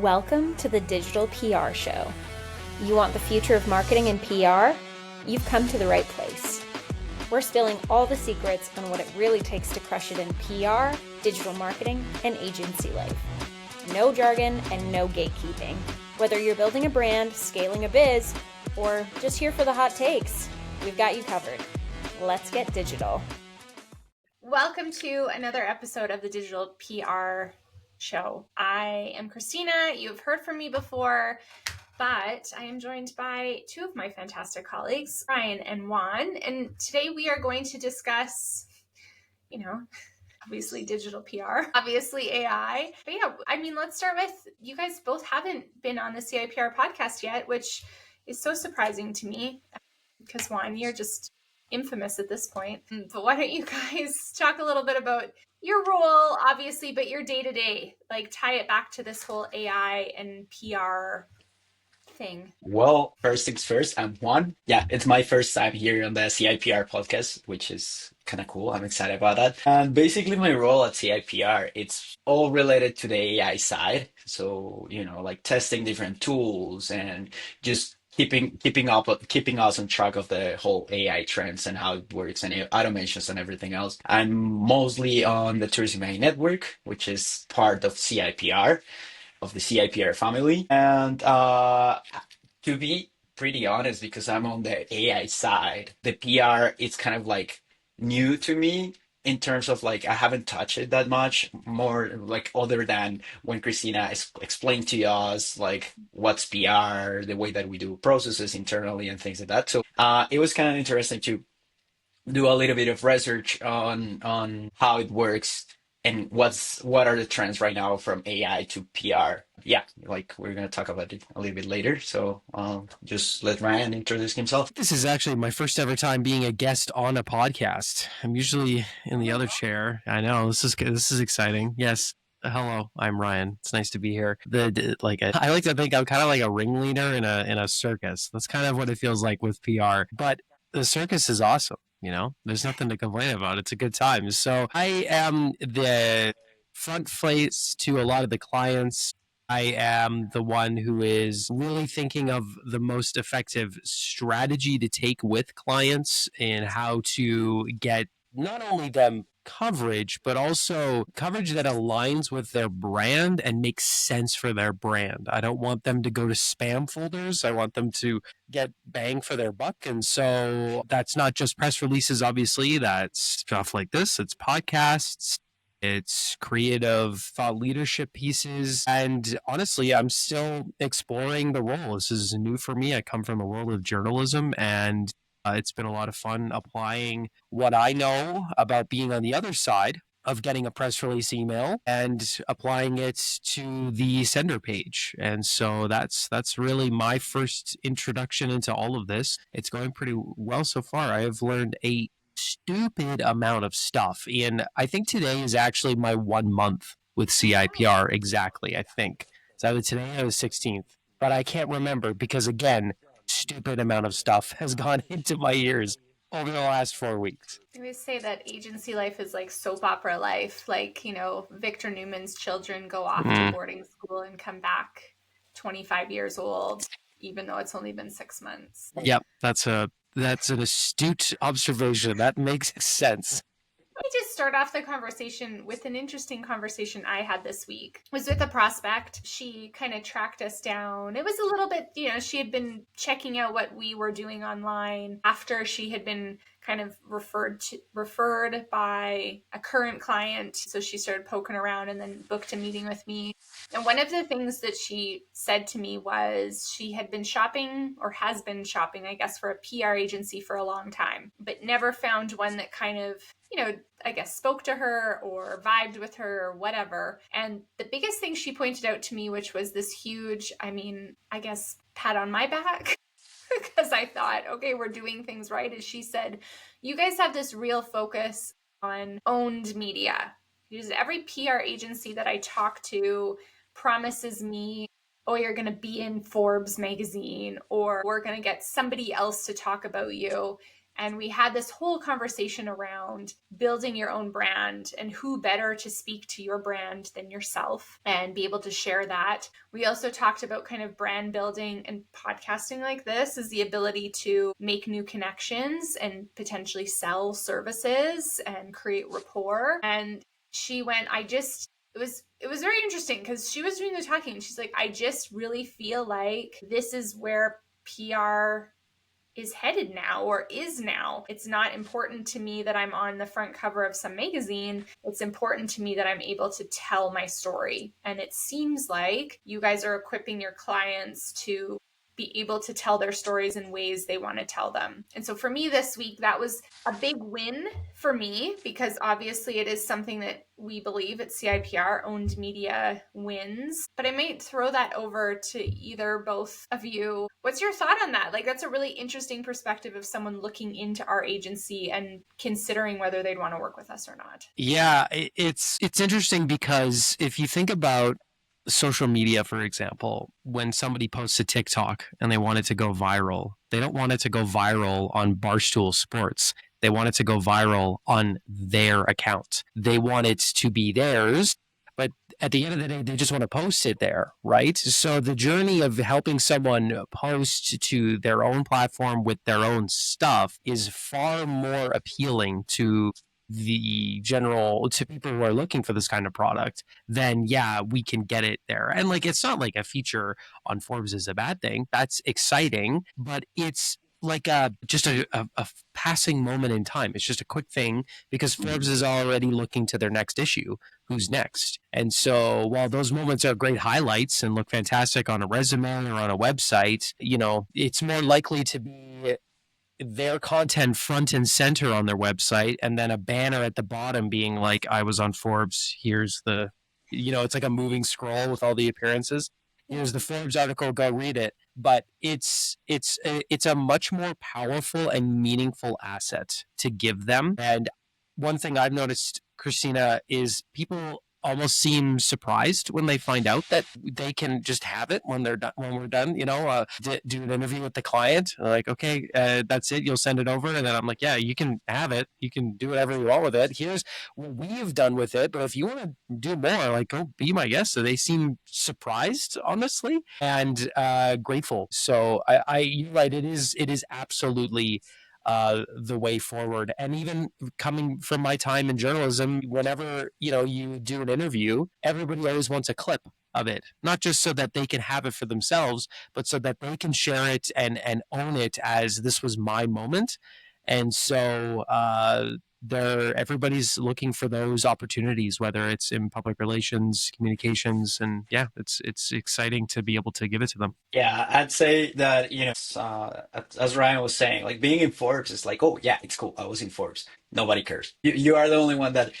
Welcome to the Digital PR Show. You want the future of marketing and PR? You've come to the right place. We're spilling all the secrets on what it really takes to crush it in PR, digital marketing, and agency life. No jargon and no gatekeeping. Whether you're building a brand, scaling a biz, or just here for the hot takes, we've got you covered. Let's get digital. Welcome to another episode of the Digital PR Show. I am Christina. You've heard from me before, but I am joined by two of my fantastic colleagues, Ryan and Juan. And today we are going to discuss, obviously digital PR, obviously AI. But let's start with, you guys both haven't been on the CIPR podcast yet, which is so surprising to me because Juan, you're just infamous at this point. But why don't you guys talk a little bit about your role, obviously, but your day-to-day, tie it back to this whole AI and PR thing. Well, first things first, I'm Juan. Yeah, it's my first time here on the CIPR podcast, which is kind of cool. I'm excited about that. And basically my role at CIPR, it's all related to the AI side. So, like testing different tools and just keeping us on track of the whole AI trends and how it works and automations and everything else. I'm mostly on the Tourism AI network, which is part of CIPR, of the CIPR family. And to be pretty honest, because I'm on the AI side, the PR it's kind of like new to me in terms of I haven't touched it that much more other than when Christina explained to us what's PR, the way that we do processes internally and things like that. So it was kind of interesting to do a little bit of research on how it works and what are the trends right now from AI to PR. Yeah, we're gonna talk about it a little bit later. So just let Ryan introduce himself. This is actually my first ever time being a guest on a podcast. I'm usually in the other chair. I know this is exciting. Yes. Hello, I'm Ryan. It's nice to be here. I like to think I'm kind of like a ringleader in a circus. That's kind of what it feels like with PR. But the circus is awesome. There's nothing to complain about. It's a good time. So I am the front face to a lot of the clients. I am the one who is really thinking of the most effective strategy to take with clients and how to get not only them coverage, but also coverage that aligns with their brand and makes sense for their brand. I don't want them to go to spam folders. I want them to get bang for their buck. And so that's not just press releases, obviously. That's stuff like this. It's podcasts. It's creative thought leadership pieces. And honestly, I'm still exploring the role. This is new for me. I come from the world of journalism, and it's been a lot of fun applying what I know about being on the other side of getting a press release email and applying it to the sender page. And so that's really my first introduction into all of this. It's going pretty well so far. I have learned a stupid amount of stuff. And I think today is actually my 1 month with CIPR exactly, I think. So either today or the 16th. But I can't remember because, again, stupid amount of stuff has gone into my ears over the last 4 weeks. I always say that agency life is like soap opera life. Victor Newman's children go off to boarding school and come back 25 years old, even though it's only been 6 months. Yep, that's an astute observation. That makes sense. Let me just start off the conversation with an interesting conversation I had this week. It was with a prospect. She kind of tracked us down. It was a little bit, she had been checking out what we were doing online after she had been kind of referred by a current client. So she started poking around and then booked a meeting with me. And one of the things that she said to me was she had been shopping, or has been shopping, I guess, for a PR agency for a long time, but never found one that kind of, I guess, spoke to her or vibed with her or whatever. And the biggest thing she pointed out to me, which was this huge, I guess, pat on my back, because I thought, okay, we're doing things right, is she said, you guys have this real focus on owned media. Because every PR agency that I talk to promises me, oh, you're going to be in Forbes magazine, or we're going to get somebody else to talk about you. And we had this whole conversation around building your own brand, and who better to speak to your brand than yourself and be able to share that. We also talked about kind of brand building, and podcasting like this is the ability to make new connections and potentially sell services and create rapport. And she went, it was very interesting because she was doing the talking and she's like, I just really feel like this is where PR is headed now, or is now. It's not important to me that I'm on the front cover of some magazine. It's important to me that I'm able to tell my story. And it seems like you guys are equipping your clients to be able to tell their stories in ways they want to tell them. And so for me this week, that was a big win for me, because obviously it is something that we believe at CIPR, owned media wins. But I might throw that over to either both of you. What's your thought on that? Like, that's a really interesting perspective of someone looking into our agency and considering whether they'd want to work with us or not. Yeah, it's interesting because if you think about social media, for example, when somebody posts a TikTok and they want it to go viral, they don't want it to go viral on Barstool Sports. They want it to go viral on their account. They want it to be theirs, but at the end of the day, they just want to post it there, right? So the journey of helping someone post to their own platform with their own stuff is far more appealing to people who are looking for this kind of product, then yeah, we can get it there. And like, it's not like a feature on Forbes is a bad thing. That's exciting, but it's like just a passing moment in time. It's just a quick thing because Forbes is already looking to their next issue. Who's next? And so while those moments are great highlights and look fantastic on a resume or on a website, it's more likely to be their content front and center on their website, and then a banner at the bottom being like, I was on Forbes, here's it's like a moving scroll with all the appearances. Here's the Forbes article, go read it. But it's a much more powerful and meaningful asset to give them. And one thing I've noticed, Christina, is people almost seem surprised when they find out that they can just have it when they're done. When we're done, do an interview with the client. Like, okay, that's it. You'll send it over, and then I'm like, yeah, you can have it. You can do whatever you want with it. Here's what we have done with it. But if you want to do more, like, go be my guest. So they seem surprised, honestly, and grateful. So you're right. It is absolutely the way forward. And even coming from my time in journalism, whenever you do an interview, everybody always wants a clip of it, not just so that they can have it for themselves, but so that they can share it and own it as this was my moment. And so everybody's looking for those opportunities, whether it's in public relations, communications, and yeah, it's exciting to be able to give it to them. Yeah, I'd say that, as Ryan was saying, like being in Forbes is like, oh yeah, it's cool. I was in Forbes. Nobody cares. You are the only one that,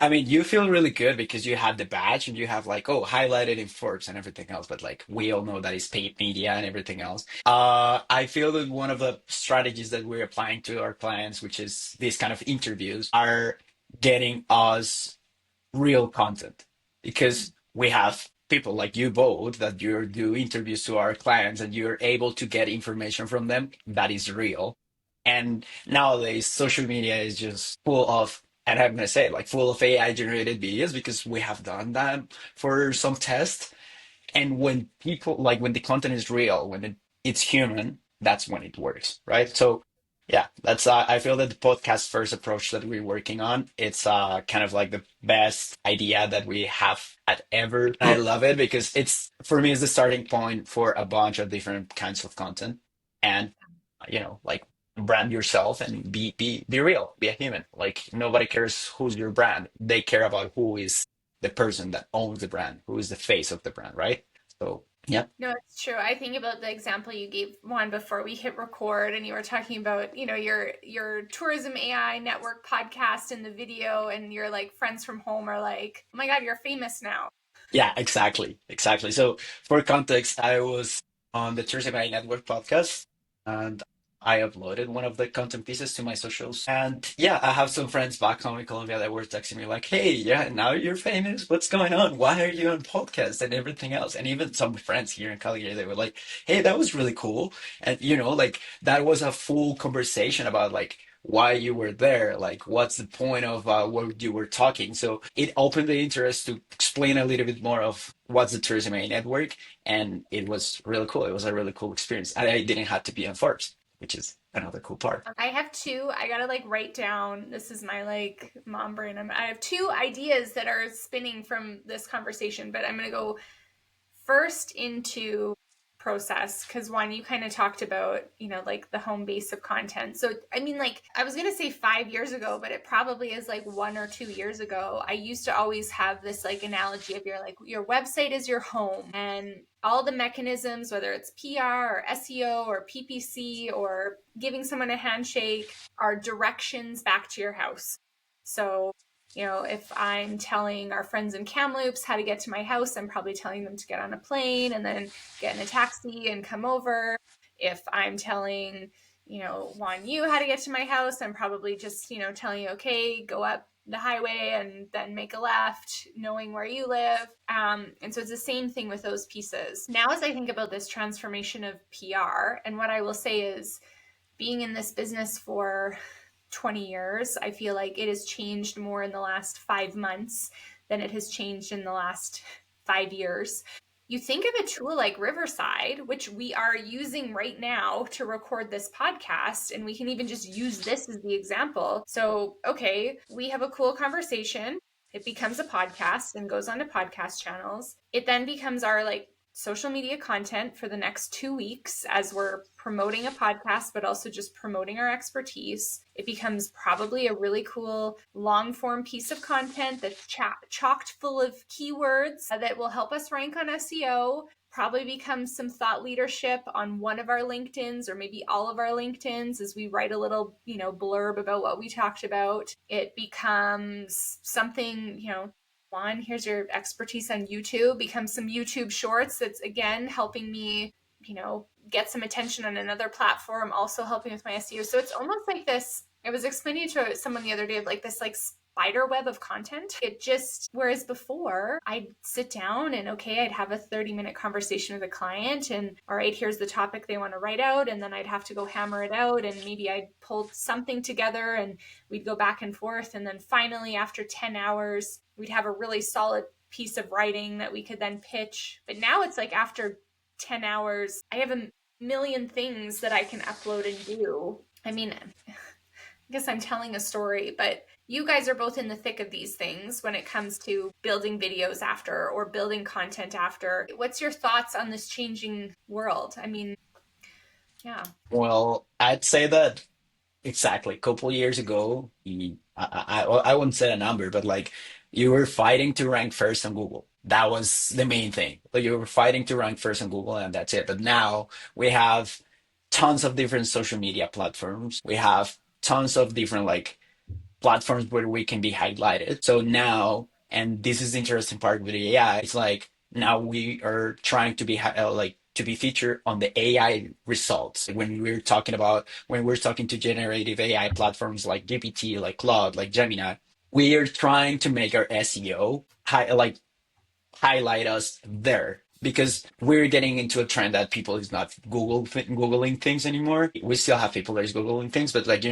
I mean, you feel really good because you have the badge and you have like, oh, highlighted in Forbes and everything else. But like, we all know that it's paid media and everything else. I feel that one of the strategies that we're applying to our clients, which is these kind of interviews, are getting us real content, because we have people like you both that you do interviews to our clients and you're able to get information from them that is real. And nowadays social media is just full of, and I'm going to say like full of AI generated videos, because we have done that for some tests. And when people, like when the content is real, when it's human, that's when it works, right? So yeah, that's I feel that the podcast first approach that we're working on, it's kind of like the best idea that we have at ever. And I love it because it's, for me, it's the starting point for a bunch of different kinds of content. And like, brand yourself and be real, be a human. Like, nobody cares who's your brand. They care about who is the person that owns the brand, who is the face of the brand, right? So yeah. No, it's true. I think about the example you gave, Juan, before we hit record, and you were talking about, your tourism AI network podcast and the video, and your like friends from home are like, oh my God, you're famous now. Yeah, exactly. So for context, I was on the Tourism AI Network podcast, and I uploaded one of the content pieces to my socials. And yeah, I have some friends back home in Colombia that were texting me like, hey, yeah, now you're famous. What's going on? Why are you on podcasts and everything else? And even some friends here in Calgary, they were like, hey, that was really cool. And like that was a full conversation about like why you were there, like what's the point of what you were talking. So it opened the interest to explain a little bit more of what's the Tourism A network, and it was really cool. It was a really cool experience. And I didn't have to be on Forbes, which is another cool part. I have two. I gotta like write down. This is my like mom brain. I have two ideas that are spinning from this conversation, but I'm gonna go first into process because one, you kind of talked about, like the home base of content. So I mean, like I was gonna say 5 years ago, but it probably is like 1 or 2 years ago. I used to always have this like analogy of your website is your home, and all the mechanisms, whether it's PR or SEO or PPC or giving someone a handshake, are directions back to your house. So if I'm telling our friends in Kamloops how to get to my house, I'm probably telling them to get on a plane and then get in a taxi and come over. If I'm telling, Juan, you how to get to my house, I'm probably just, telling you, okay, go up the highway and then make a left, knowing where you live. And so it's the same thing with those pieces. Now, as I think about this transformation of PR, and what I will say is being in this business for 20 years, I feel like it has changed more in the last 5 months than it has changed in the last 5 years. You think of a tool like Riverside, which we are using right now to record this podcast, and we can even just use this as the example. So, okay, we have a cool conversation. It becomes a podcast and goes on to podcast channels. It then becomes our like social media content for the next 2 weeks as we're promoting a podcast, but also just promoting our expertise. It becomes probably a really cool long form piece of content that's chocked full of keywords that will help us rank on SEO. Probably becomes some thought leadership on one of our LinkedIn's or maybe all of our LinkedIn's as we write a little, blurb about what we talked about. It becomes something, Juan, here's your expertise on YouTube, become some YouTube shorts that's again helping me, get some attention on another platform, also helping with my SEO. So it's almost like this. I was explaining to someone the other day of like this like spider web of content. It just, whereas before I'd sit down and I'd have a 30-minute conversation with a client and all right, here's the topic they want to write out. And then I'd have to go hammer it out. And maybe I'd pull something together and we'd go back and forth. And then finally, after 10 hours, we'd have a really solid piece of writing that we could then pitch. But now it's like after 10 hours, I have a million things that I can upload and do. I mean, I guess I'm telling a story, but you guys are both in the thick of these things when it comes to building videos after or building content after. What's your thoughts on this changing world? I mean, yeah. Well, I'd say that exactly. A couple years ago, I wouldn't say a number, but like you were fighting to rank first on Google. That was the main thing. Like you were fighting to rank first on Google, and that's it. But now we have tons of different social media platforms. We have tons of different like platforms where we can be highlighted. So now, and this is the interesting part with the AI, it's like now we are trying to be like to be featured on the AI results. When we're talking to generative AI platforms like GPT, like Claude, like Gemini, we are trying to make our SEO highlight us there because we're getting into a trend that people is not googling things anymore. We still have people that is googling things, but like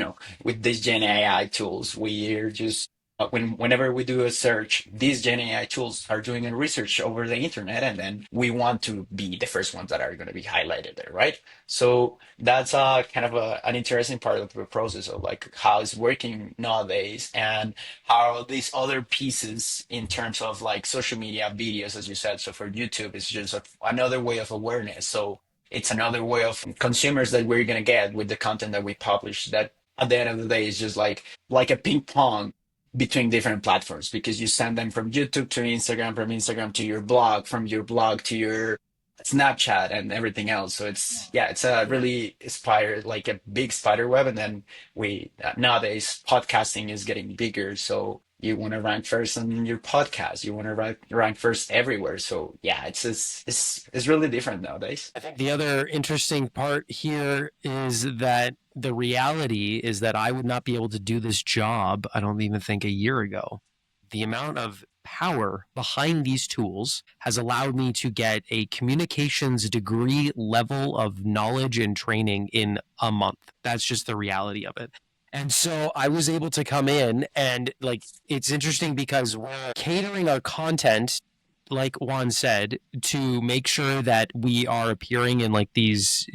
with these Gen AI tools, we're just whenever we do a search, these Gen AI tools are doing a research over the internet, and then we want to be the first ones that are going to be highlighted there, right? So that's kind of an interesting part of the process of like how it's working nowadays, and how these other pieces in terms of like social media videos, as you said. So for YouTube, it's just another way of awareness. So it's another way of consumers that we're going to get with the content that we publish that at the end of the day is just like a ping pong between different platforms because you send them from YouTube to Instagram, from Instagram to your blog, from your blog to your Snapchat and everything else. So it's a really spider, like a big spider web. And then we nowadays podcasting is getting bigger. So You want to rank first on your podcast. You want to rank first everywhere. So yeah, it's really different nowadays. I think the other interesting part here is that the reality is that I would not be able to do this job, I don't even think, a year ago. The amount of power behind these tools has allowed me to get a communications degree level of knowledge and training in a month. That's just the reality of it. And so I was able to come in and like, it's interesting because we're catering our content, like Juan said, to make sure that we are appearing in like these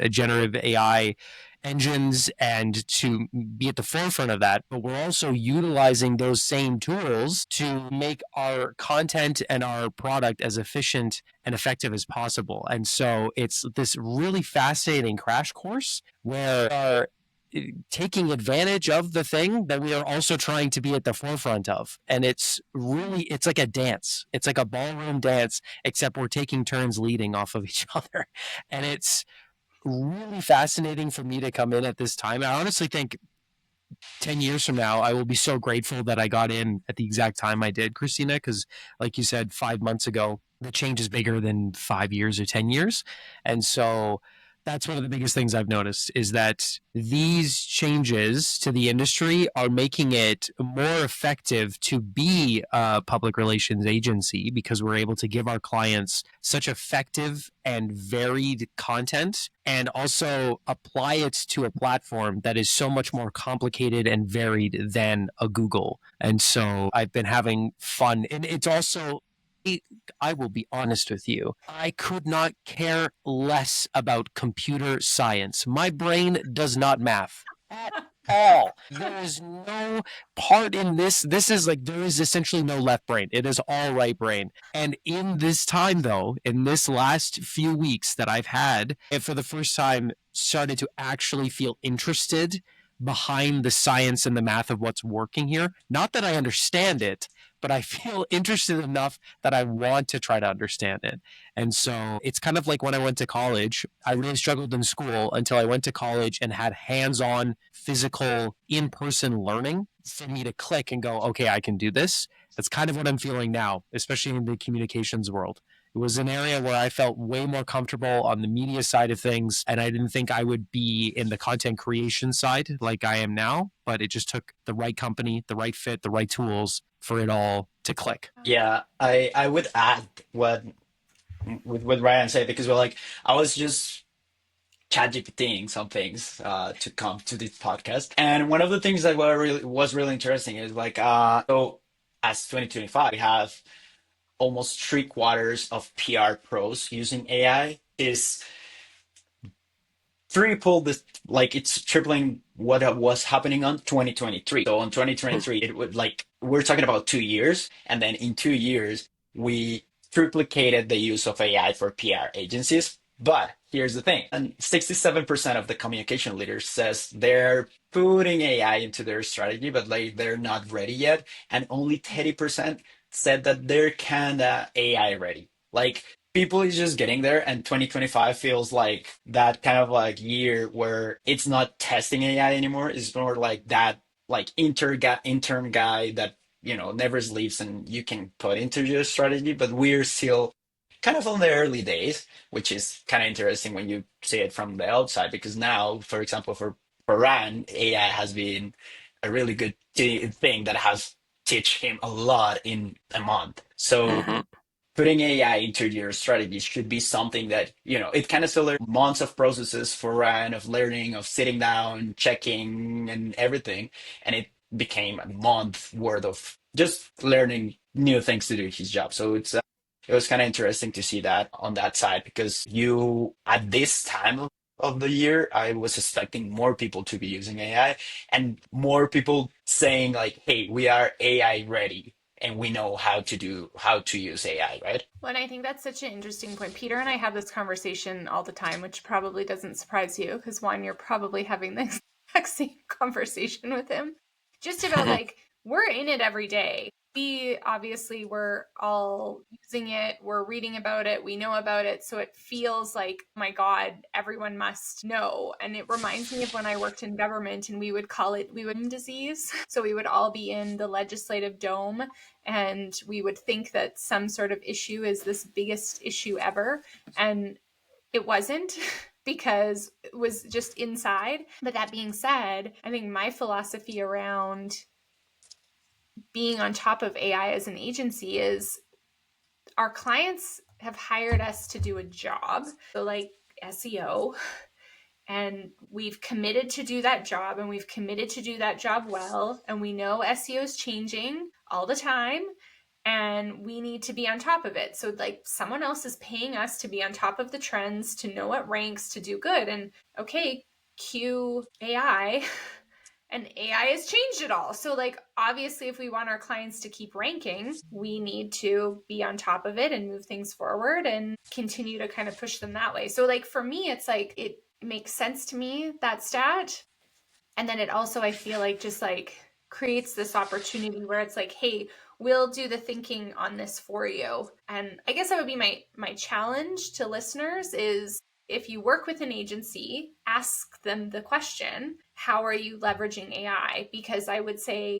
generative AI engines and to be at the forefront of that. But we're also utilizing those same tools to make our content and our product as efficient and effective as possible. And so it's this really fascinating crash course where our taking advantage of the thing that we are also trying to be at the forefront of. And it's like a dance. It's like a ballroom dance, except we're taking turns leading off of each other. And it's really fascinating for me to come in at this time. I honestly think 10 years from now, I will be so grateful that I got in at the exact time I did, Christina, because like you said, 5 months ago, the change is bigger than 5 years or 10 years. And so that's one of the biggest things I've noticed is that these changes to the industry are making it more effective to be a public relations agency because we're able to give our clients such effective and varied content and also apply it to a platform that is so much more complicated and varied than a Google. And so I've been having fun. And it's also, I will be honest with you, I could not care less about computer science. My brain does not math at all. There is no part in this. This is like, there is essentially no left brain. It is all right brain. And in this time, though, in this last few weeks that I've had, and for the first time, started to actually feel interested behind the science and the math of what's working here. Not that I understand it, but I feel interested enough that I want to try to understand it. And so it's kind of like when I went to college, I really struggled in school until I went to college and had hands-on physical in-person learning for me to click and go, okay, I can do this. That's kind of what I'm feeling now, especially in the communications world. It was an area where I felt way more comfortable on the media side of things, and I didn't think I would be in the content creation side like I am now, but it just took the right company, the right fit, the right tools for it all to click. Yeah, I would add what with what Ryan said because we're like I was just chat GPTing some things to come to this podcast. And one of the things that was really interesting is like so as 2025 we have almost three quarters of PR pros using AI is triple this, like it's tripling what was happening on 2023. So on 2023 it would like we're talking about 2 years, and then in 2 years we triplicated the use of AI for PR agencies. But here's the thing, and 67% of the communication leaders says they're putting AI into their strategy, but like they're not ready yet, and only 30% said that they're kinda AI ready. Like people is just getting there, and 2025 feels like that kind of like year where it's not testing AI anymore. It's more like that like intern guy that never sleeps and you can put into your strategy. But we're still kind of on the early days, which is kind of interesting when you see it from the outside, because now, for example, for Ryan, AI has been a really good thing that has teach him a lot in a month. So Mhm. putting AI into your strategy should be something that, it kind of still months of processes for Ryan of learning, of sitting down, checking and everything. And it became a month worth of just learning new things to do his job. So it was kind of interesting to see that on that side, because at this time of the year, I was expecting more people to be using AI and more people saying like, hey, we are AI ready and we know how to use AI, right? Well, and I think that's such an interesting point. Peter and I have this conversation all the time, which probably doesn't surprise you because, Juan, you're probably having the exact same conversation with him. Just about like, we're in it every day. we obviously were all using it, we're reading about it, we know about it. So it feels like, oh my God, everyone must know. And it reminds me of when I worked in government and we would call it disease. So we would all be in the legislative dome and we would think that some sort of issue is this biggest issue ever. And it wasn't. Because it was just inside. But that being said, I think my philosophy around being on top of AI as an agency is our clients have hired us to do a job, so like SEO, and we've committed to do that job and we've committed to do that job well. And we know SEO is changing all the time and we need to be on top of it. So like someone else is paying us to be on top of the trends, to know what ranks, to do good. And okay, cue AI. And AI has changed it all. So like obviously if we want our clients to keep ranking, we need to be on top of it and move things forward and continue to kind of push them that way. So like for me, it's like it makes sense to me, that stat. And then it also, I feel like, just like creates this opportunity where it's like, hey, we'll do the thinking on this for you. And I guess that would be my challenge to listeners is, if you work with an agency, ask them the question, how are you leveraging AI? Because I would say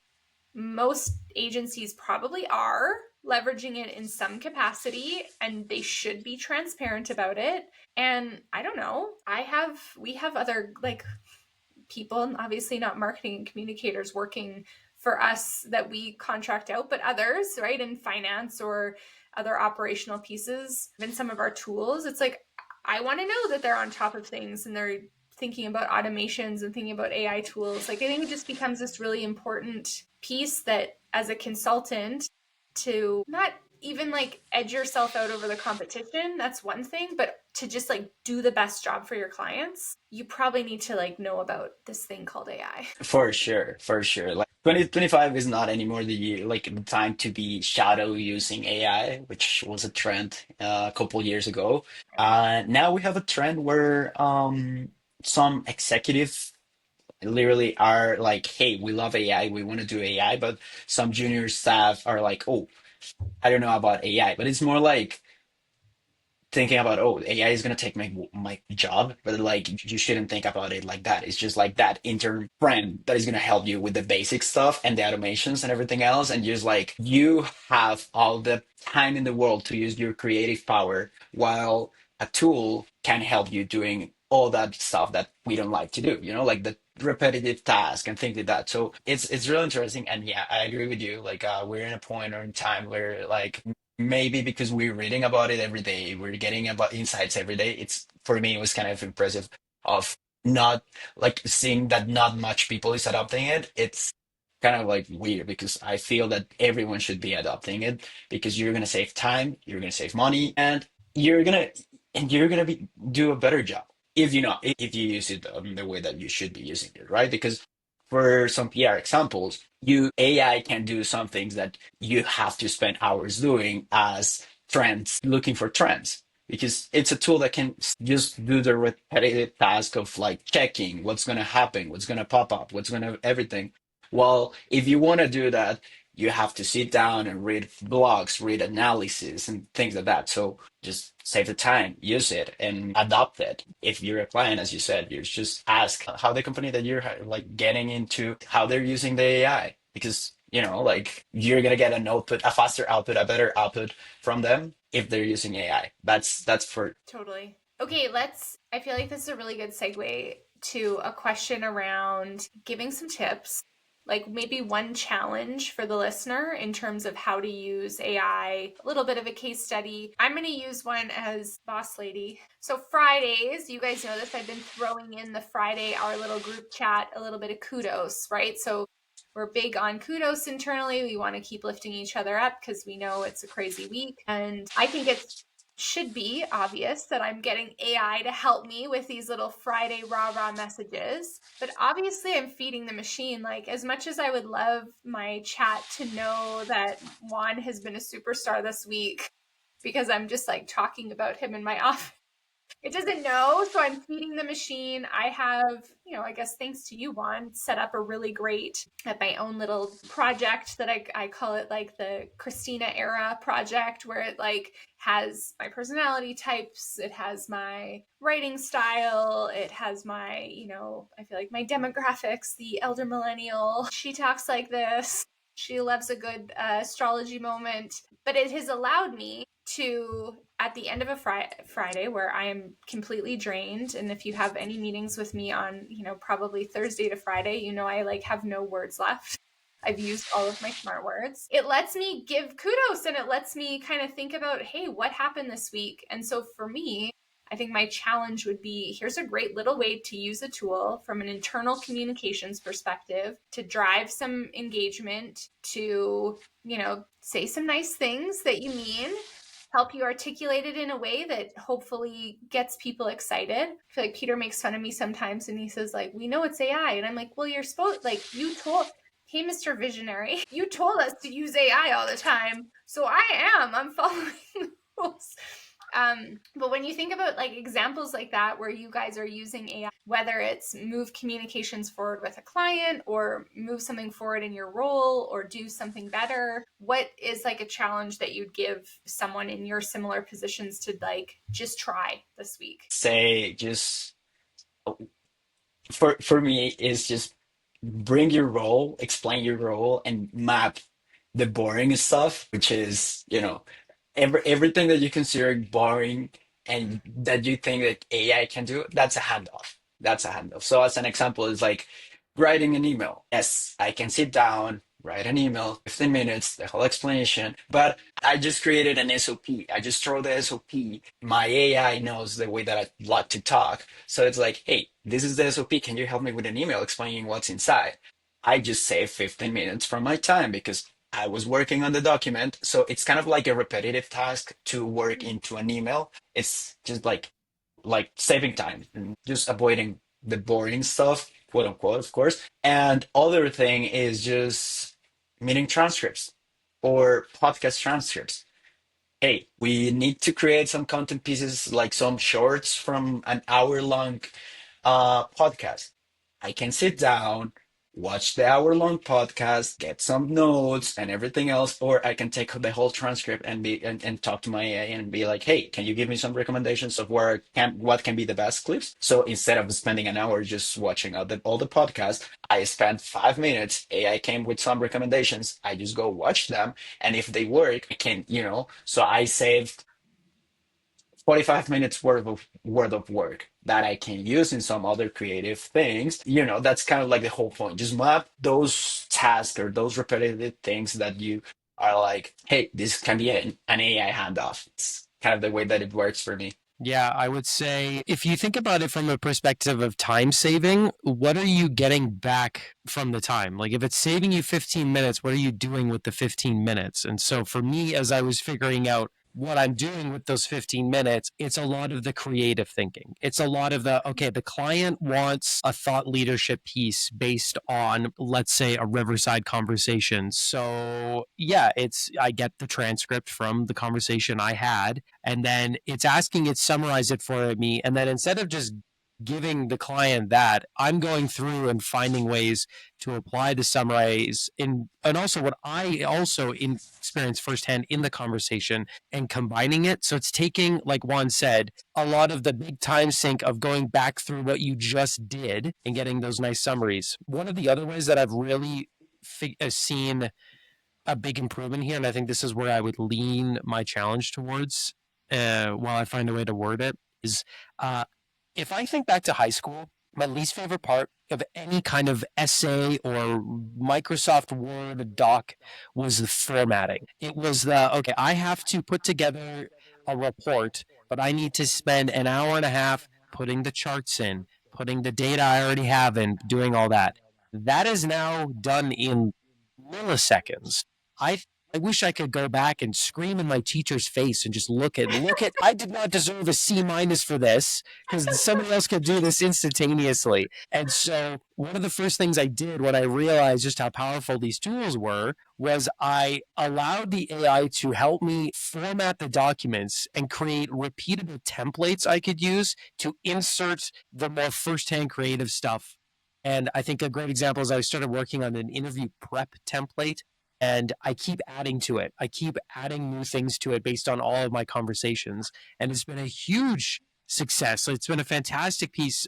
most agencies probably are leveraging it in some capacity and they should be transparent about it. And I don't know, we have other like people, obviously not marketing and communicators working for us that we contract out, but others, right, in finance or other operational pieces, in some of our tools. It's like, I want to know that they're on top of things and they're thinking about automations and thinking about AI tools. Like, I think it just becomes this really important piece that as a consultant, to not even like edge yourself out over the competition, that's one thing, but to just like do the best job for your clients, you probably need to like know about this thing called AI. For sure, for sure. Like 2025 is not anymore the year, like the time to be shadow using AI, which was a trend a couple years ago. Now we have a trend where some executives literally are like, "Hey, we love AI, we want to do AI," but some junior staff are like, "Oh, I don't know about AI," but it's more like thinking about, oh, AI is going to take my job, but like you shouldn't think about it like that. It's just like that intern friend that is going to help you with the basic stuff and the automations and everything else. And just like you have all the time in the world to use your creative power, while a tool can help you doing all that stuff that we don't like to do, like the repetitive task and things like that. So it's really interesting. And yeah, I agree with you. Like we're in a point or in time where like maybe because we're reading about it every day, we're getting about insights every day. It's for me, it was kind of impressive of not like seeing that not much people is adopting it. It's kind of like weird because I feel that everyone should be adopting it because you're gonna save time, you're gonna save money, you're gonna you're gonna be do a better job if you use it the way that you should be using it, right? Because for some PR examples, you AI can do some things that you have to spend hours doing as trends, looking for trends. Because it's a tool that can just do the repetitive task of like checking what's going to happen, what's going to pop up, what's going to everything. Well, if you want to do that, you have to sit down and read blogs, read analysis, and things like that. So just save the time, use it, and adopt it. If you're a client, as you said, you just ask how the company that you're like getting into, how they're using the AI, because like you're gonna get an output, a faster output, a better output from them if they're using AI. That's for Totally. Okay, I feel like this is a really good segue to a question around giving some tips, like maybe one challenge for the listener in terms of how to use AI, a little bit of a case study. I'm going to use one as boss lady. So Fridays, you guys know this, I've been throwing in the Friday, our little group chat, a little bit of kudos, right? So we're big on kudos internally. We want to keep lifting each other up because we know it's a crazy week. And I think it should be obvious that I'm getting AI to help me with these little Friday rah-rah messages. But obviously I'm feeding the machine. Like, as much as I would love my chat to know that Juan has been a superstar this week because I'm just like talking about him in my office, It doesn't know, so I'm feeding the machine. I have, I guess thanks to you, Juan, set up a really great at my own little project that I call it like the Christina era project, where it like has my personality types, it has my writing style, it has my, I feel like my demographics, the elder millennial. She talks like this. She loves a good astrology moment, but it has allowed me to, at the end of a Friday where I am completely drained, and if you have any meetings with me on, probably Thursday to Friday, I like have no words left. I've used all of my smart words. It lets me give kudos, and it lets me kind of think about, hey, what happened this week? And so for me, I think my challenge would be, here's a great little way to use a tool from an internal communications perspective to drive some engagement, to, say some nice things that you mean, help you articulate it in a way that hopefully gets people excited. I feel like Peter makes fun of me sometimes and he says like, we know it's AI. And I'm like, well, you're supposed, like, hey, Mr. Visionary, you told us to use AI all the time. So I'm following the rules. But when you think about like examples like that, where you guys are using AI, whether it's move communications forward with a client or move something forward in your role or do something better, what is like a challenge that you'd give someone in your similar positions to like just try this week? Say just for me is just bring your role, explain your role, and map the boring stuff, which is, everything that you consider boring and that you think that AI can do, that's a handoff. That's a handoff. So as an example, is like writing an email. Yes, I can sit down, write an email, 15 minutes, the whole explanation, but I just created an SOP. I just throw the SOP. My AI knows the way that I like to talk. So it's like, hey, this is the SOP. Can you help me with an email explaining what's inside? I just saved 15 minutes from my time because I was working on the document. So it's kind of like a repetitive task to work into an email. It's just like saving time and just avoiding the boring stuff, quote unquote, of course. And other thing is just meeting transcripts or podcast transcripts. Hey, we need to create some content pieces, like some shorts from an hour long podcast. I can sit down, watch the hour-long podcast, get some notes and everything else, or I can take the whole transcript and and talk to my AI and be like, hey, can you give me some recommendations of what can be the best clips? So instead of spending an hour just watching all the podcasts, I spent 5 minutes. AI came with some recommendations. I just go watch them, and if they work, I can, so I saved 45 minutes worth of work that I can use in some other creative things. That's kind of like the whole point. Just map those tasks or those repetitive things that you are like, hey, this can be an AI handoff. It's kind of the way that it works for me. Yeah, I would say if you think about it from a perspective of time saving, what are you getting back from the time? Like if it's saving you 15 minutes, what are you doing with the 15 minutes? And so for me, as I was figuring out what I'm doing with those 15 minutes, it's a lot of the creative thinking. It's a lot of the client wants a thought leadership piece based on, let's say, a Riverside conversation. So yeah, I get the transcript from the conversation I had, and then it's asking it summarize it for me. And then instead of just giving the client that, I'm going through and finding ways to apply the summarize and also what I also experienced firsthand in the conversation and combining it. So it's taking, like Juan said, a lot of the big time sink of going back through what you just did and getting those nice summaries. One of the other ways that I've really seen a big improvement here, and I think this is where I would lean my challenge towards while I find a way to word it, is if I think back to high school, my least favorite part of any kind of essay or Microsoft Word doc was the formatting. It was okay, I have to put together a report, but I need to spend an hour and a half putting the charts in, putting the data I already have in, doing all that. That is now done in milliseconds. I I wish I could go back and scream in my teacher's face and just look at, I did not deserve a C- for this because somebody else could do this instantaneously. And so one of the first things I did when I realized just how powerful these tools were was I allowed the AI to help me format the documents and create repeatable templates I could use to insert the more firsthand creative stuff. And I think a great example is I started working on an interview prep template, and I keep adding to it. I keep adding new things to it based on all of my conversations. And it's been a huge success. So it's been a fantastic piece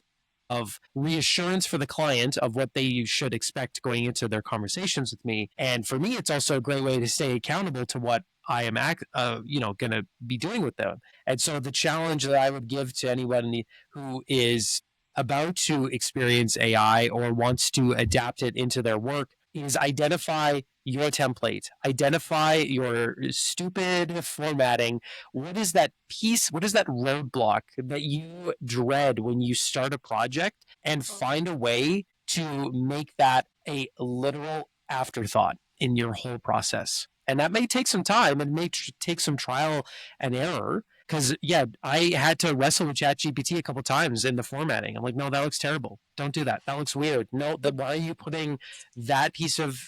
of reassurance for the client of what they should expect going into their conversations with me. And for me, it's also a great way to stay accountable to what I am, going to be doing with them. And so the challenge that I would give to anyone who is about to experience AI or wants to adapt it into their work is identify your template, identify your stupid formatting. What is that piece? What is that roadblock that you dread when you start a project, and find a way to make that a literal afterthought in your whole process. And that may take some time and may take some trial and error. Because, yeah, I had to wrestle with ChatGPT a couple times in the formatting. I'm like, no, that looks terrible. Don't do that. That looks weird. No, why are you putting that piece of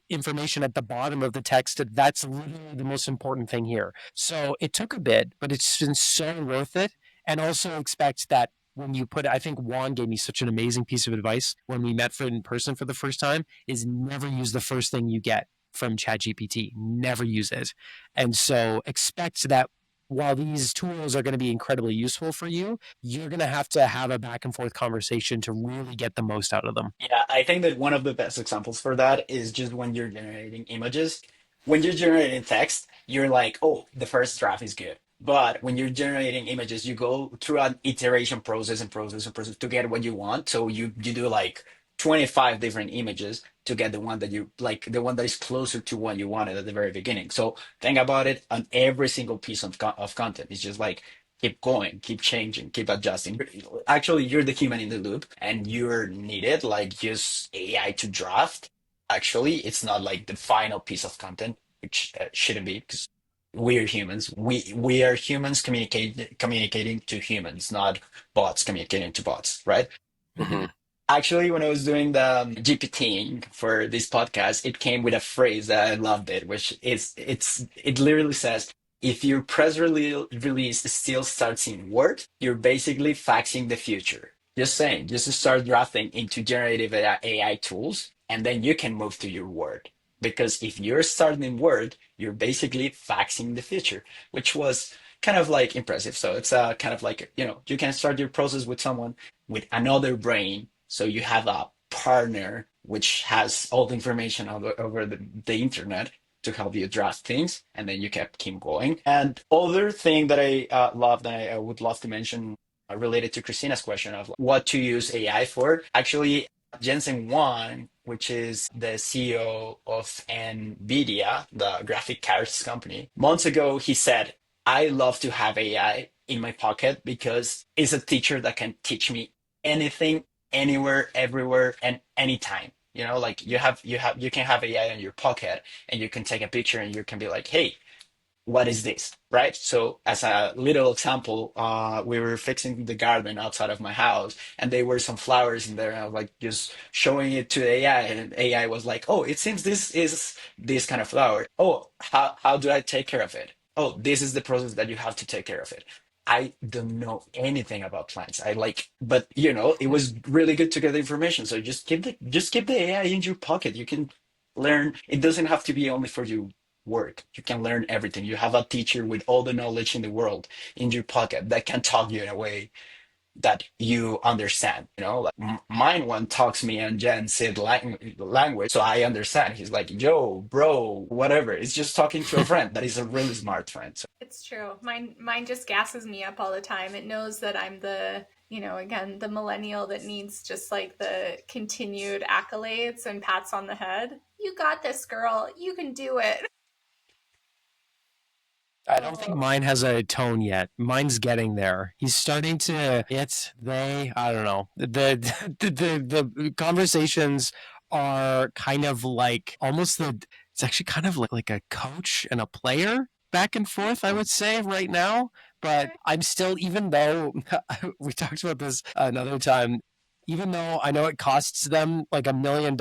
information at the bottom of the text? That's literally the most important thing here. So it took a bit, but it's been so worth it. And also expect that when you put, I think Juan gave me such an amazing piece of advice when we met in person for the first time, is never use the first thing you get from ChatGPT. Never use it. And so expect that while these tools are going to be incredibly useful for you, you're going to have a back and forth conversation to really get the most out of them. Yeah, I think that one of the best examples for that is just when you're generating images. When you're generating text, you're like, oh, the first draft is good. But when you're generating images, you go through an iteration process and process and process to get what you want. So you do like 25 different images to get the one that you like, the one that is closer to what you wanted at the very beginning. So think about it on every single piece of content. It's just like keep going, keep changing, keep adjusting. Actually, you're the human in the loop and you're needed, like use AI to draft. Actually, it's not like the final piece of content, which shouldn't be because we're humans. We are humans communicating to humans, not bots communicating to bots, right? Mm-hmm. Actually, when I was doing the GPTing for this podcast, it came with a phrase that I loved it, which is it literally says, if your release still starts in Word, you're basically faxing the future. Just saying, just start drafting into generative AI tools, and then you can move to your Word. Because if you're starting in Word, you're basically faxing the future, which was kind of like impressive. So it's kind of like, you can start your process with someone with another brain. So you have a partner which has all the information over the internet to help you draft things, and then you keep going. And other thing that I love that I would love to mention related to Christina's question of what to use AI for. Actually, Jensen Huang, which is the CEO of NVIDIA, the graphic cards company, months ago he said, I love to have AI in my pocket because it's a teacher that can teach me anything, anywhere, everywhere, and anytime. Like you can have AI in your pocket and you can take a picture and you can be like, hey, what is this? Right? So as a little example, we were fixing the garden outside of my house and there were some flowers in there. And I was like just showing it to AI and AI was like, oh, it seems this is this kind of flower. Oh, how do I take care of it? Oh, this is the process that you have to take care of it. I don't know anything about plants. But it was really good to get the information. So just keep the AI in your pocket. You can learn. It doesn't have to be only for you work. You can learn everything. You have a teacher with all the knowledge in the world in your pocket that can talk you in a way that you understand. Like mine one talks me and Jen said language, so I understand. He's like, yo, bro, whatever. It's just talking to a friend that is a really smart friend. So. It's true. Mine just gasses me up all the time. It knows that I'm again, the millennial that needs just like the continued accolades and pats on the head. You got this, girl. You can do it. I don't think mine has a tone yet. Mine's getting there. He's starting to. I don't know. The conversations are kind of like almost it's actually kind of like a coach and a player back and forth, I would say right now. But I'm still, even though we talked about this another time, even though I know it costs them like $1 million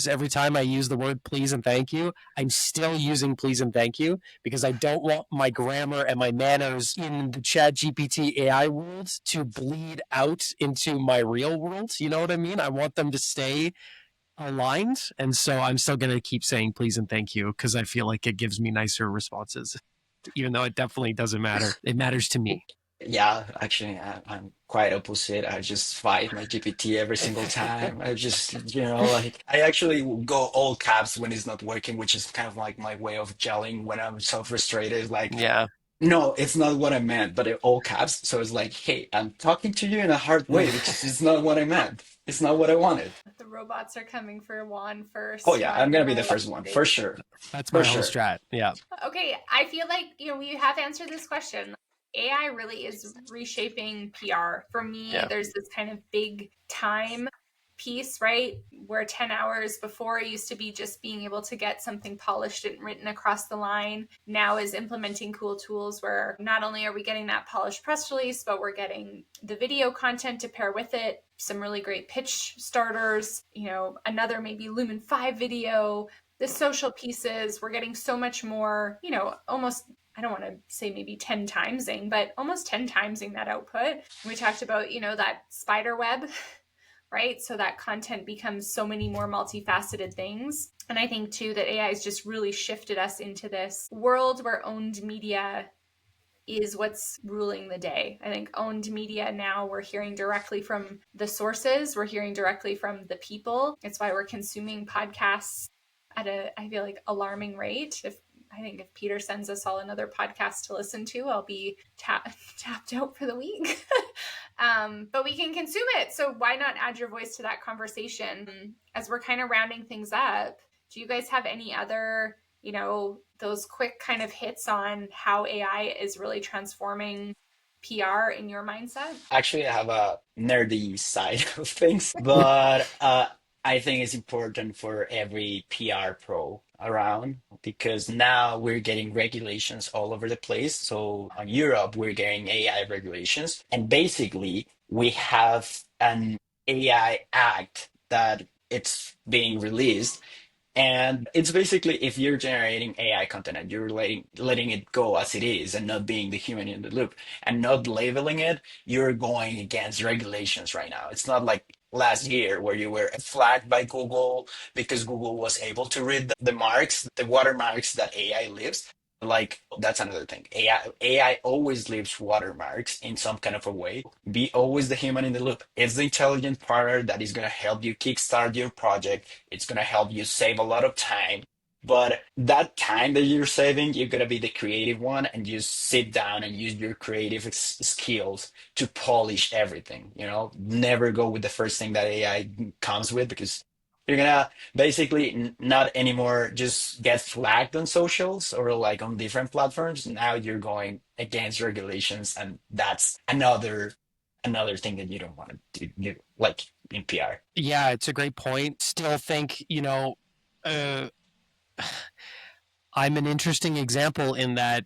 every time I use the word please and thank you, I'm still using please and thank you because I don't want my grammar and my manners in the Chat GPT AI world to bleed out into my real world. You know what I mean? I want them to stay aligned. And so I'm still going to keep saying please and thank you because I feel like it gives me nicer responses, even though it definitely doesn't matter. It matters to me. Yeah, actually, I'm quite opposite. I just fight my GPT every single time. I just, like I actually will go all caps when it's not working, which is kind of like my way of gelling when I'm so frustrated. Like, Yeah. no, it's not what I meant, but in all caps. So it's like, hey, I'm talking to you in a hard way because it's not what I meant. It's not what I wanted. The robots are coming for Juan first. Oh yeah, I'm gonna be the Right? first one for sure. That's For my whole sure. strat. Yeah. Okay, I feel like we have answered this question. AI really is reshaping PR. For me, there's this kind of big time piece, right? Where 10 hours before it used to be just being able to get something polished and written across the line. Now is implementing cool tools where not only are we getting that polished press release, but we're getting the video content to pair with it, some really great pitch starters, another maybe Lumen 5 video, the social pieces. We're getting so much more, almost, I don't want to say maybe 10 timesing, but almost 10 timesing that output. We talked about, that spider web, right? So that content becomes so many more multifaceted things. And I think too that AI has just really shifted us into this world where owned media is what's ruling the day. I think owned media now, we're hearing directly from the sources, we're hearing directly from the people. It's why we're consuming podcasts at I feel like, alarming rate. I think if Peter sends us all another podcast to listen to, I'll be tapped out for the week. But we can consume it. So why not add your voice to that conversation? As we're kind of rounding things up, do you guys have any other, those quick kind of hits on how AI is really transforming PR in your mindset? Actually, I have a nerdy side of things, but I think it's important for every PR pro around because now we're getting regulations all over the place. So in Europe, we're getting AI regulations, and basically we have an AI act that it's being released, and it's basically if you're generating AI content and you're letting it go as it is and not being the human in the loop and not labeling it, you're going against regulations right now. It's not like last year where you were flagged by Google because Google was able to read the marks, the watermarks that AI leaves. Like that's another thing. AI always leaves watermarks in some kind of a way. Be always the human in the loop. It's the intelligent partner that is going to help you kickstart your project. It's going to help you save a lot of time. But that time that you're saving, you're going to be the creative one and just sit down and use your creative skills to polish everything. Never go with the first thing that AI comes with because you're gonna basically not anymore just get flagged on socials or like on different platforms. Now you're going against regulations, and that's another thing that you don't want to do, like in PR. Yeah, it's a great point. Still think, I'm an interesting example in that,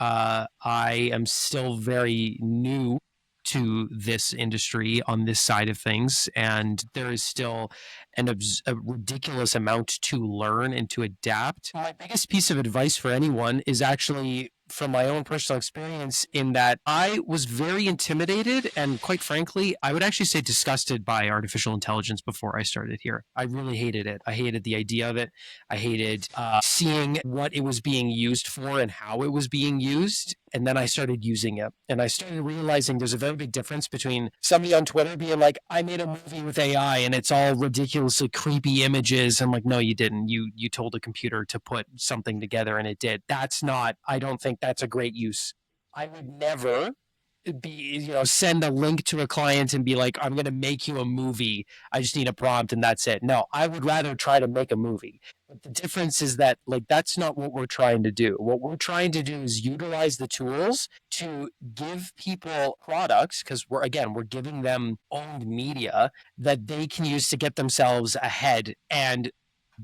I am still very new to this industry on this side of things. And there is still a ridiculous amount to learn and to adapt. My biggest piece of advice for anyone is actually from my own personal experience in that I was very intimidated and quite frankly, I would actually say disgusted by artificial intelligence before I started here. I really hated it. I hated the idea of it. I hated seeing what it was being used for and how it was being used. And then I started using it. And I started realizing there's a very big difference between somebody on Twitter being like, I made a movie with AI and it's all ridiculously creepy images. I'm like, no, you didn't. You told a computer to put something together and it did. That's not, I don't think that's a great use. I would never send a link to a client and be like, I'm going to make you a movie. I just need a prompt and that's it. No, I would rather try to make a movie. But the difference is that that's not what we're trying to do. What we're trying to do is utilize the tools to give people products because we're giving them owned media that they can use to get themselves ahead. And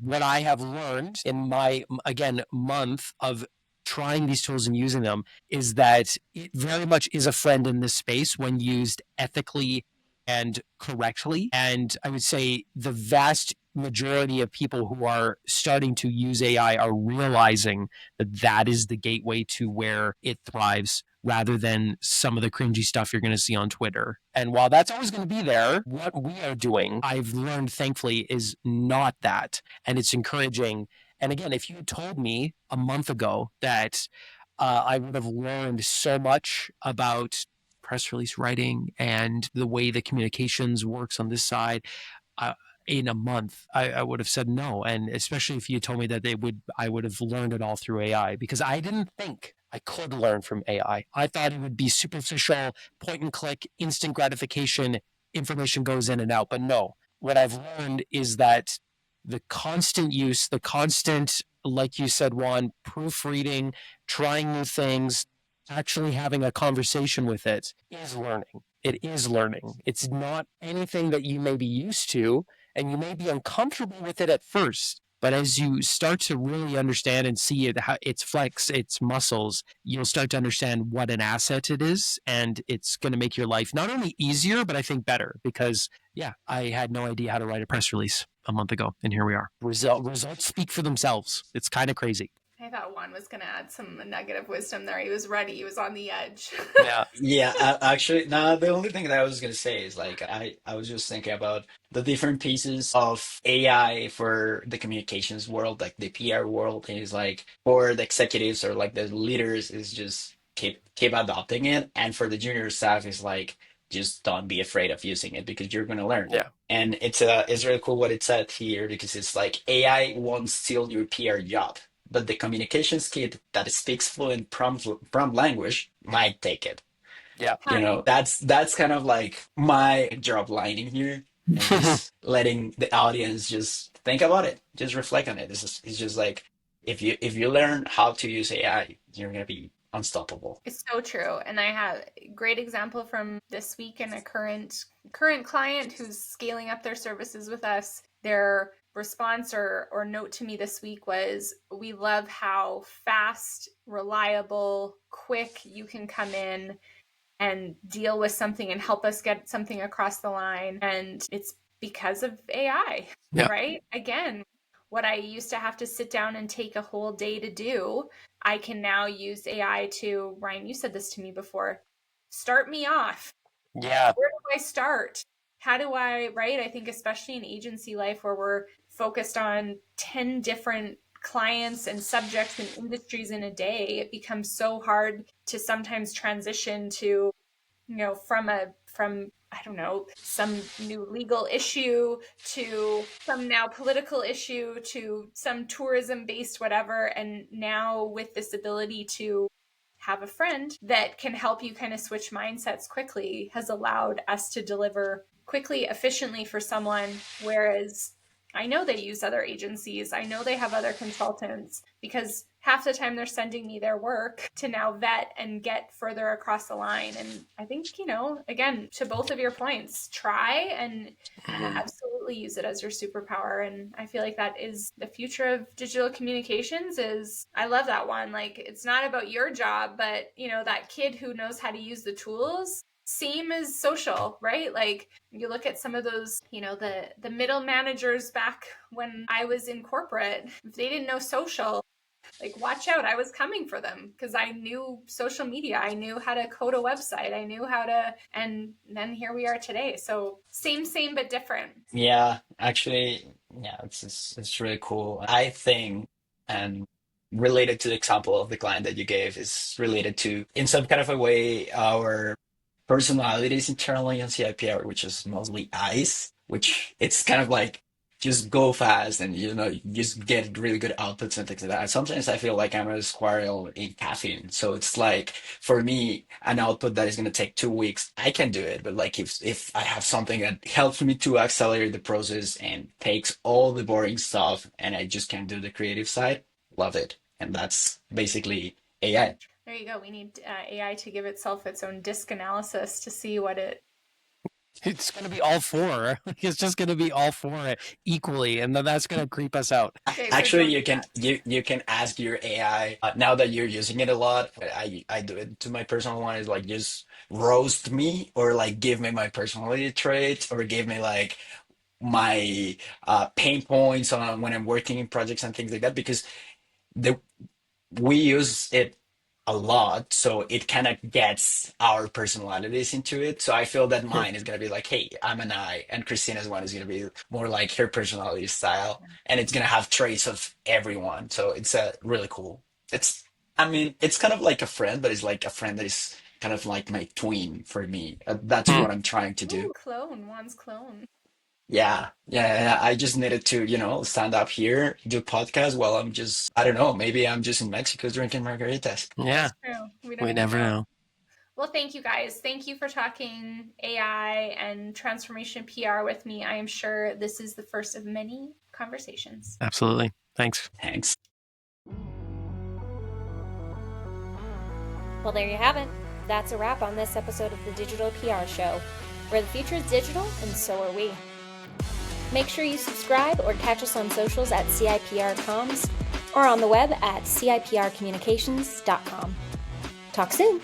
what I have learned in my, again, month of trying these tools and using them is that it very much is a friend in this space when used ethically and correctly. And I would say the vast majority of people who are starting to use AI are realizing that that is the gateway to where it thrives rather than some of the cringy stuff you're going to see on Twitter. And while that's always going to be there, what we are doing, I've learned thankfully, is not that. And it's encouraging. And again, if you had told me a month ago that I would have learned so much about press release writing and the way the communications works on this side, uh, in a month, I would have said no. And especially if you told me that I would have learned it all through AI, because I didn't think I could learn from AI. I thought it would be superficial, point and click, instant gratification, information goes in and out. But no, what I've learned is that the constant use, the constant, like you said, Juan, proofreading, trying new things, actually having a conversation with it is learning. It is learning. It's not anything that you may be used to, and you may be uncomfortable with it at first. But as you start to really understand and see it, how its flex, its muscles, you'll start to understand what an asset it is. And it's going to make your life not only easier, but I think better. Because, yeah, I had no idea how to write a press release a month ago. And here we are. Results speak for themselves. It's kind of crazy. I thought Juan was going to add some nugget of wisdom there. He was ready. He was on the edge. Yeah. Yeah, actually, no, the only thing that I was gonna say is like I was just thinking about the different pieces of AI for the communications world, like the PR world is like for the executives or like the leaders is just keep adopting it, and for the junior staff is like just don't be afraid of using it because you're gonna learn. Yeah. And it's really cool what it said here because it's like AI won't steal your PR job, but the communications kit that speaks fluent prompt language might take it. Yeah. That's kind of like my job line in here, and just letting the audience just think about it, just reflect on it. It's just like if you learn how to use AI, you're gonna be unstoppable. It's so true. And I have a great example from this week and a current client who's scaling up their services with us. Their response or note to me this week was, we love how fast, reliable, quick you can come in and deal with something and help us get something across the line. And it's because of AI, Yeah. right? Again, what I used to have to sit down and take a whole day to do, I can now use AI to, Ryan, you said this to me before, start me off. Yeah. Where do I start? How do I, right? I think especially in agency life where we're focused on 10 different clients and subjects and industries in a day, it becomes so hard to sometimes transition to, from I don't know, some new legal issue to some now political issue to some tourism based whatever. And now with this ability to have a friend that can help you kind of switch mindsets quickly has allowed us to deliver quickly, efficiently for someone. Whereas I know they use other agencies, I know they have other consultants, because half the time they're sending me their work to now vet and get further across the line. And I think, again, to both of your points, try and absolutely use it as your superpower. And I feel like that is the future of digital communications. Is I love that one. Like, it's not about your job, but that kid who knows how to use the tools, same as social, right? Like, you look at some of those, the middle managers back when I was in corporate, if they didn't know social, like, watch out, I was coming for them because I knew social media, I knew how to code a website, I knew how to, and then here we are today. So same but different. Yeah, actually, yeah, it's really cool. I think, and related to the example of the client that you gave, is related to, in some kind of a way, our personalities internally on CIPR, which is mostly ice, which it's kind of like just go fast and you just get really good outputs and things like that. Sometimes I feel like I'm a squirrel in caffeine. So it's like for me, an output that is gonna take 2 weeks, I can do it. But like if I have something that helps me to accelerate the process and takes all the boring stuff and I just can do the creative side, love it. And that's basically AI. There you go. We need AI to give itself its own disc analysis to see what it It's going to be all four. It's just going to be all four equally, and then that's going to creep us out. Okay, so Actually, don't you do can that. you can ask your AI now that you're using it a lot. I do it to my personal one is like just roast me or like give me my personality traits or give me like my pain points on when I'm working in projects and things like that because the we use it a lot, so it kind of gets our personalities into it. So I feel that mine is gonna be like, hey, I'm an I, and Christina's one is gonna be more like her personality style, and it's gonna have traits of everyone. So it's a really cool. It's, I mean, it's kind of like a friend, but it's like a friend that is kind of like my twin for me. That's Hmm. what I'm trying to do. Ooh, clone, Juan's clone. Yeah. I just needed to, stand up here, do podcast while I'm just, I don't know, maybe I'm just in Mexico drinking margaritas. Yeah, That's true. We don't we even never know. know. Well, thank you guys. Thank you for talking AI and transformation PR with me. I am sure this is the first of many conversations. Absolutely. Thanks. Thanks. Well, there you have it. That's a wrap on this episode of the Digital PR Show, where the future is digital and so are we. Make sure you subscribe or catch us on socials at CIPR Comms or on the web at CIPRCommunications.com. Talk soon.